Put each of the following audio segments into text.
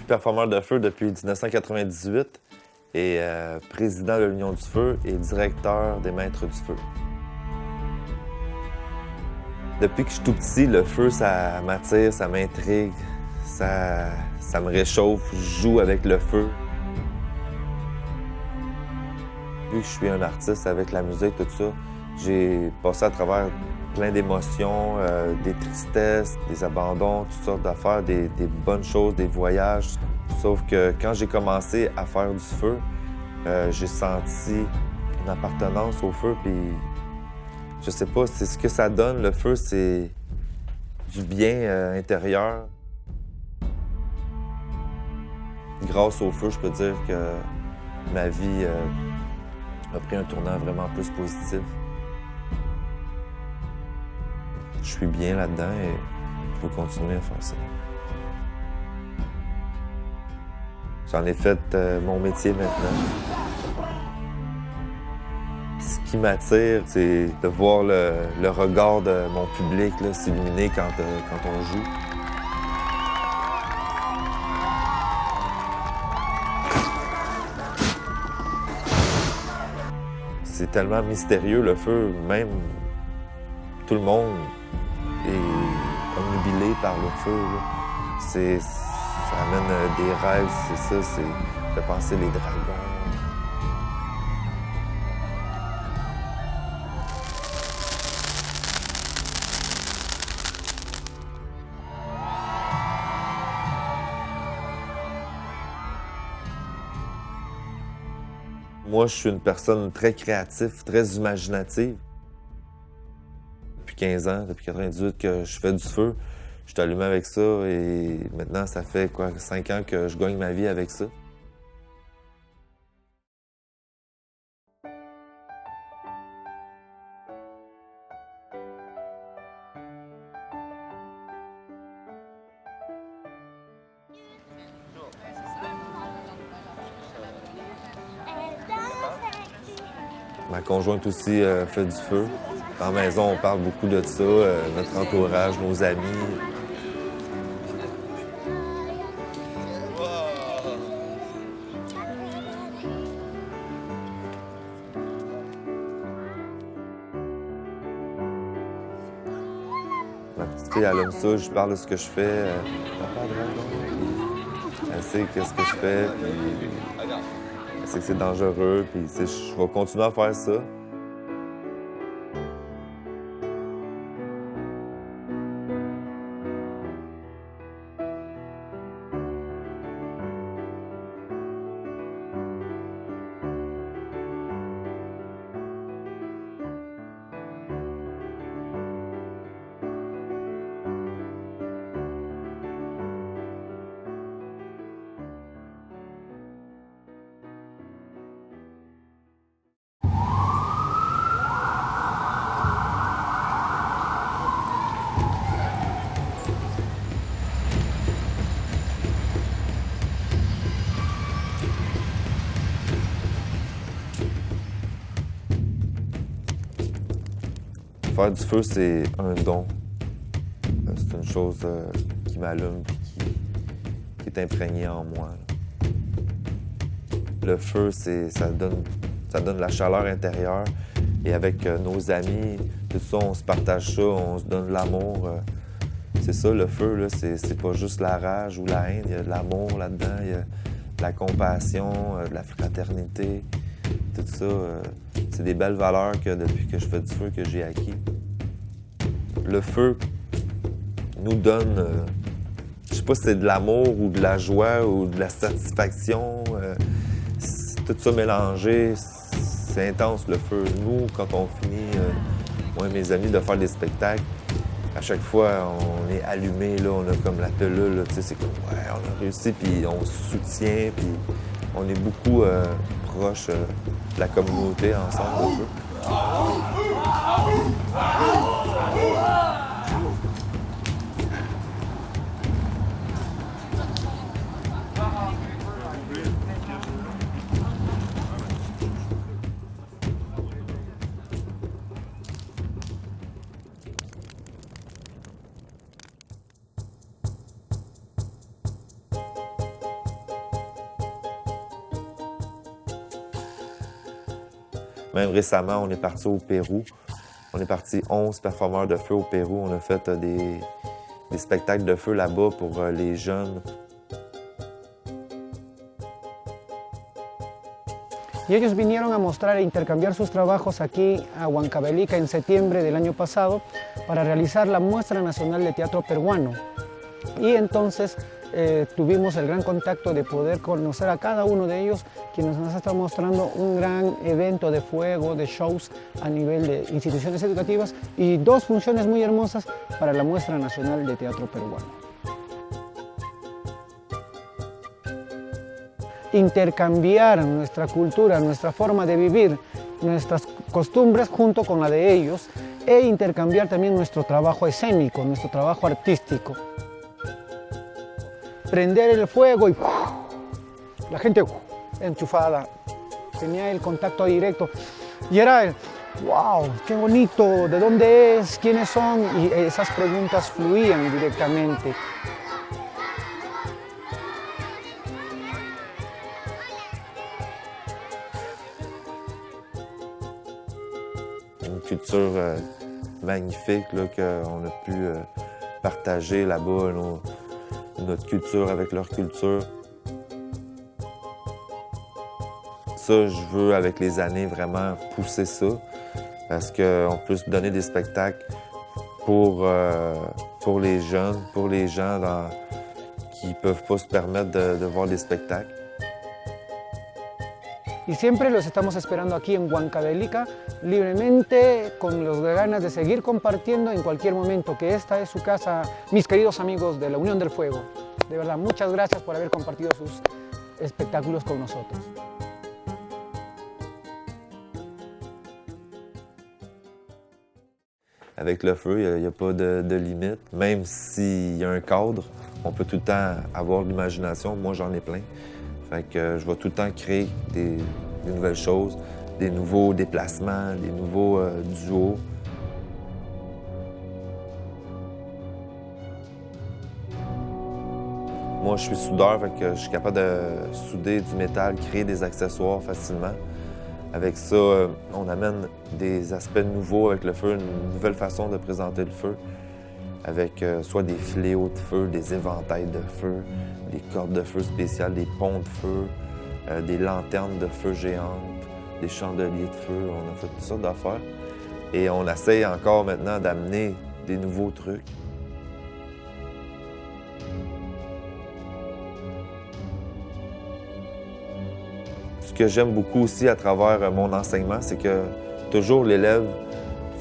suis performeur de feu depuis 1998 et président de l'Union du feu et directeur des Maîtres du feu. Depuis que je suis tout petit, le feu, ça m'attire, ça m'intrigue, ça me réchauffe, je joue avec le feu. Vu que je suis un artiste avec la musique, tout ça, j'ai passé à travers plein d'émotions, des tristesses, des abandons, toutes sortes d'affaires, des bonnes choses, des voyages. Sauf que quand j'ai commencé à faire du feu, j'ai senti une appartenance au feu, puis je sais pas, c'est ce que ça donne, le feu, c'est du bien intérieur. Grâce au feu, je peux dire que ma vie a pris un tournant vraiment plus positif. Je suis bien là-dedans et je veux continuer à faire ça. J'en ai fait mon métier maintenant. Ce qui m'attire, c'est de voir le regard de mon public s'illuminer quand on joue. C'est tellement mystérieux, le feu, même tout le monde est omnubilé par le feu. Ça amène des rêves, c'est ça, c'est de penser les dragons. Moi, je suis une personne très créative, très imaginative. Depuis 15 ans, depuis 98 que je fais du feu, je suis allumé avec ça et maintenant, ça fait 5 ans que je gagne ma vie avec ça. Ma conjointe aussi fait du feu. Dans la maison, on parle beaucoup de ça, notre entourage, nos amis. Ma petite fille, elle aime ça, je parle de ce que je fais. Papa dragon. Elle sait qu'est-ce que je fais, puis elle sait que c'est dangereux, puis je vais continuer à faire ça. Faire du feu, c'est un don. C'est une chose qui m'allume et qui est imprégnée en moi. Le feu, ça donne la chaleur intérieure. Et avec nos amis, tout ça, on se partage ça, on se donne de l'amour. C'est ça, le feu, là, c'est pas juste la rage ou la haine. Il y a de l'amour là-dedans, il y a de la compassion, de la fraternité. Tout ça, c'est des belles valeurs que depuis que je fais du feu que j'ai acquis. Le feu nous donne, je sais pas si c'est de l'amour ou de la joie ou de la satisfaction. Tout ça mélangé, c'est intense le feu. Nous, quand on finit, moi et mes amis, de faire des spectacles, à chaque fois, on est allumé, là, on a comme la pelule, tu sais, c'est comme, ouais, on a réussi, puis on se soutient, puis on est beaucoup proche de la communauté ensemble, le feu. Même récemment, on est parti au Pérou. On est parti 11 performeurs de feu au Pérou. On a fait des spectacles de feu là-bas pour les jeunes. Y ellos vinieron a mostrar e intercambiar sus trabajos aquí a Huancavelica en septiembre del año pasado para realizar la Muestra Nacional de Teatro Peruano. Y entonces tuvimos el gran contacto de poder conocer a cada uno de ellos, quienes nos están mostrando un gran evento de fuego, de shows a nivel de instituciones educativas y 2 funciones muy hermosas para la Muestra Nacional de Teatro Peruano. Intercambiar nuestra cultura, nuestra forma de vivir, nuestras costumbres junto con la de ellos e intercambiar también nuestro trabajo escénico, nuestro trabajo artístico. Prender el fuego y la gente enchufada, tenía el contacto directo y era el wow, qué bonito, ¿de dónde es? ¿Quiénes son? Y esas preguntas fluían directamente. Une culture magnifique qu'on a pu partager là-bas, notre culture avec leur culture. Ça, je veux, avec les années, vraiment pousser ça, parce qu'on peut se donner des spectacles pour les jeunes, pour les gens qui ne peuvent pas se permettre de voir des spectacles. Y siempre los estamos esperando aquí en Huancavelica, libremente, con las ganas de seguir compartiendo en cualquier momento, que esta es su casa, mis queridos amigos de la Unión del Fuego. De verdad, muchas gracias por haber compartido sus espectáculos con nosotros. Avec le feu, il n'y a pas de limite. Même s'il y a un cadre, on peut tout le temps avoir de l'imagination. Moi, j'en ai plein. Fait que je vais tout le temps créer des nouvelles choses, des nouveaux déplacements, des nouveaux duos. Moi, je suis soudeur, fait que je suis capable de souder du métal, créer des accessoires facilement. Avec ça, on amène des aspects nouveaux avec le feu, une nouvelle façon de présenter le feu, avec soit des fléaux de feu, des éventails de feu, des cordes de feu spéciales, des ponts de feu, des lanternes de feu géantes, des chandeliers de feu. On a fait toutes sortes d'affaires. Et on essaye encore maintenant d'amener des nouveaux trucs. Ce que j'aime beaucoup aussi à travers mon enseignement, c'est que toujours l'élève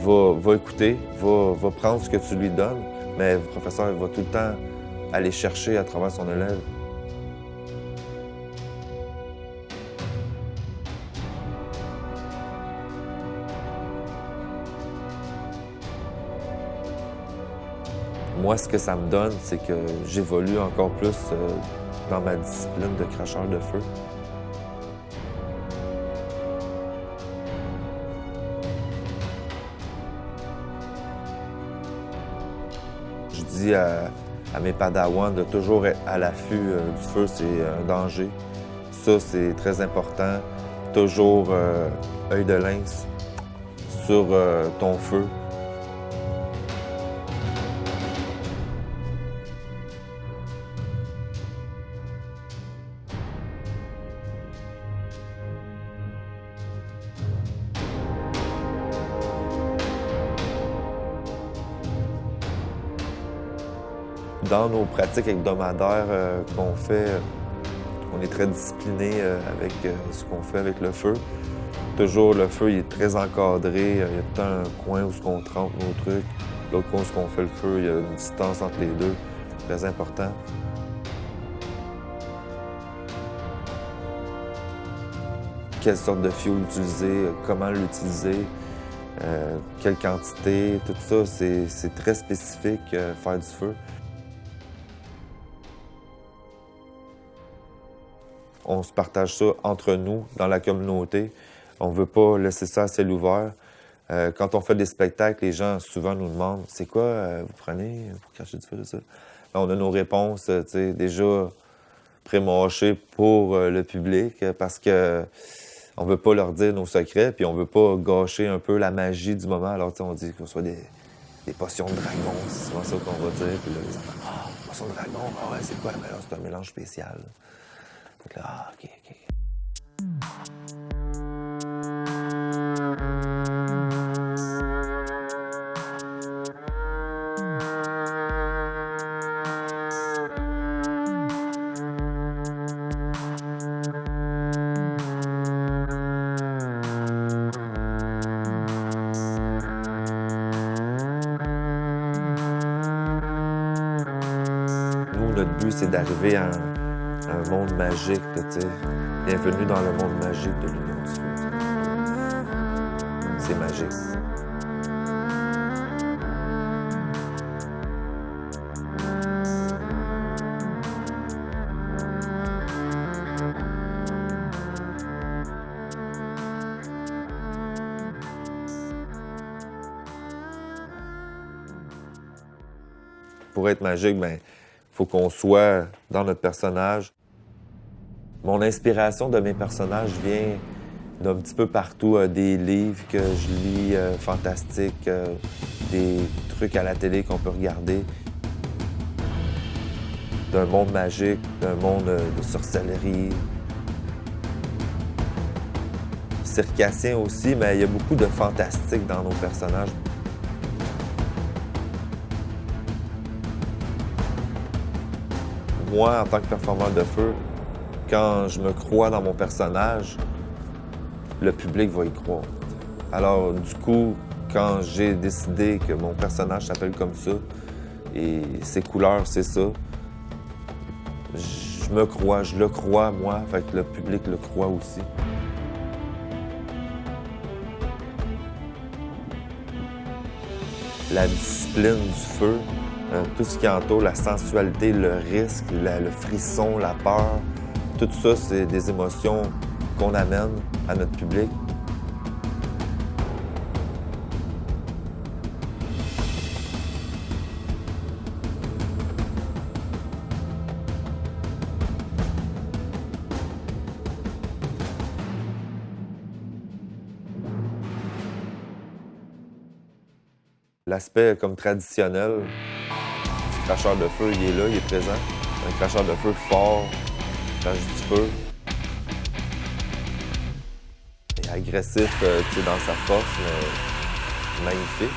va écouter, va prendre ce que tu lui donnes, mais le professeur va tout le temps aller chercher à travers son élève. Moi, ce que ça me donne, c'est que j'évolue encore plus dans ma discipline de cracheur de feu. Je dis à mes padawans de toujours être à l'affût du feu, c'est un danger. Ça, c'est très important. Toujours œil de lynx sur ton feu. Dans nos pratiques hebdomadaires qu'on fait, on est très discipliné avec ce qu'on fait avec le feu. Toujours, le feu il est très encadré. Il y a tout un coin où on trempe nos trucs. L'autre coin où on fait le feu, il y a une distance entre les deux. Très important. Quelle sorte de fioul utiliser, comment l'utiliser, quelle quantité, tout ça, c'est très spécifique, faire du feu. On se partage ça entre nous, dans la communauté. On ne veut pas laisser ça à ciel ouvert. Quand on fait des spectacles, les gens souvent nous demandent « C'est quoi vous prenez pour cracher du feu de ça? » On a nos réponses déjà pré-mâchées pour le public parce que On veut pas leur dire nos secrets, puis on veut pas gâcher un peu la magie du moment. Alors, on dit qu'on soit des potions de dragon, c'est souvent ça qu'on va dire. Puis là, les enfants, potions de dragon, ouais, c'est quoi? Mais là, c'est un mélange spécial. Fait que là, OK. Notre but, c'est d'arriver à un monde magique, tu sais. Bienvenue dans le monde magique de l'Union du Feu. C'est magique. Pour être magique, ben, faut qu'on soit dans notre personnage. Mon inspiration de mes personnages vient d'un petit peu partout, des livres que je lis, fantastiques, des trucs à la télé qu'on peut regarder, d'un monde magique, d'un monde de sorcellerie. Circassien aussi, mais il y a beaucoup de fantastique dans nos personnages. Moi, en tant que performeur de feu, quand je me crois dans mon personnage, le public va y croire. Alors, du coup, quand j'ai décidé que mon personnage s'appelle comme ça, et ses couleurs, c'est ça, je le crois, moi, fait que le public le croit aussi. La discipline du feu, tout ce qui entoure la sensualité, le risque, le frisson, la peur, tout ça, c'est des émotions qu'on amène à notre public. L'aspect comme traditionnel du cracheur de feu, il est là, il est présent. Un cracheur de feu fort, crache du feu. Il est agressif dans sa force, mais magnifique.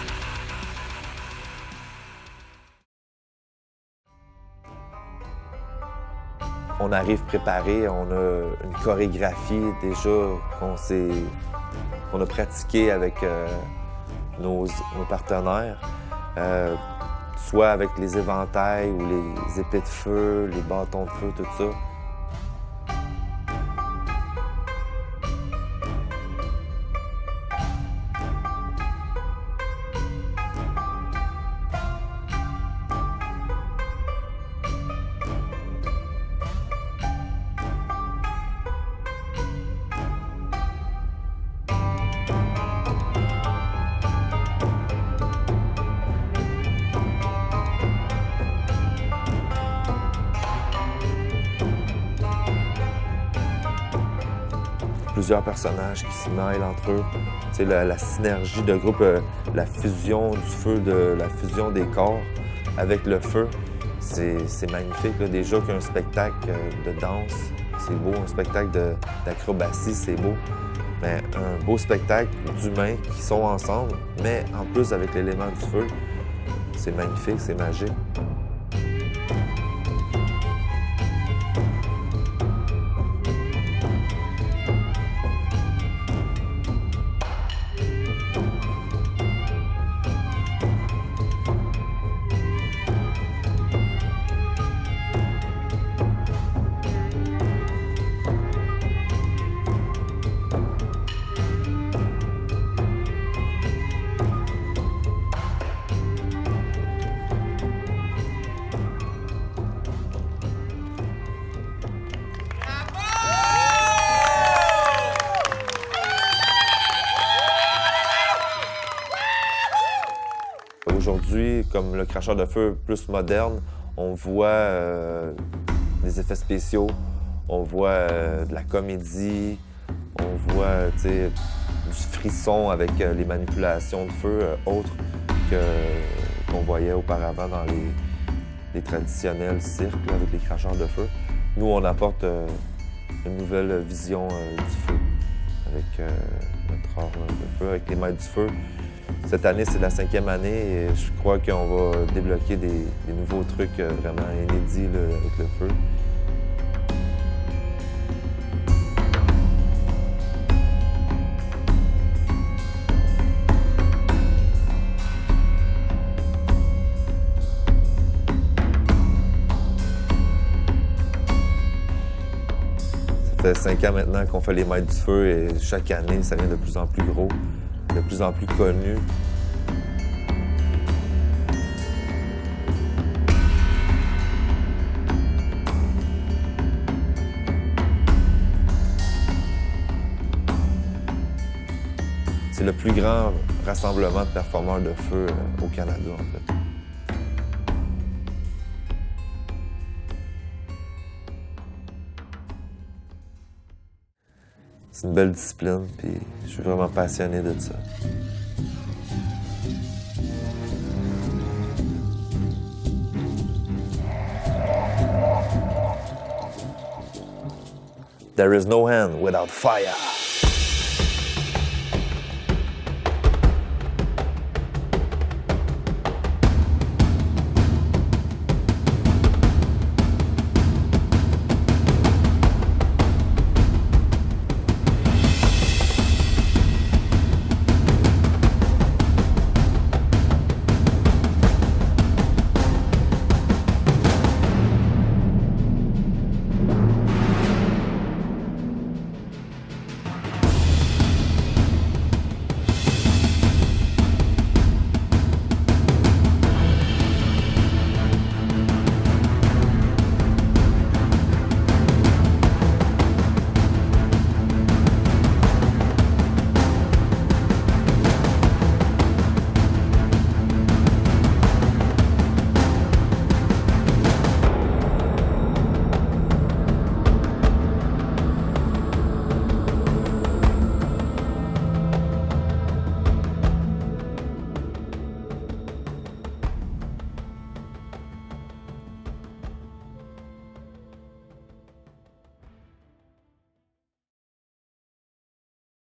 On arrive préparé, on a une chorégraphie déjà qu'on a pratiquée avec nos partenaires, soit avec les éventails ou les épées de feu, les bâtons de feu, tout ça. Plusieurs personnages qui se mêlent entre eux. Tu sais, la synergie de groupe, la fusion du feu, la fusion des corps avec le feu, c'est magnifique. Là. Déjà qu'un spectacle de danse, c'est beau. Un spectacle d'acrobatie, c'est beau. Mais un beau spectacle d'humains qui sont ensemble, mais en plus avec l'élément du feu, c'est magnifique, c'est magique. Aujourd'hui, comme le cracheur de feu plus moderne, on voit des effets spéciaux, on voit de la comédie, On voit, tu sais, du frisson avec les manipulations de feu autres qu'on voyait auparavant dans les traditionnels cirques là, avec les cracheurs de feu. Nous, on apporte une nouvelle vision du feu avec notre art de feu, avec les maîtres du feu. Cette année, c'est la 5e année et je crois qu'on va débloquer des nouveaux trucs vraiment inédits là, avec le feu. Ça fait 5 ans maintenant qu'on fait les maîtres du feu et chaque année, ça devient de plus en plus gros, de plus en plus connu. C'est le plus grand rassemblement de performeurs de feu au Canada, en fait. C'est une belle discipline, puis je suis vraiment passionné de ça. There is no hand without fire.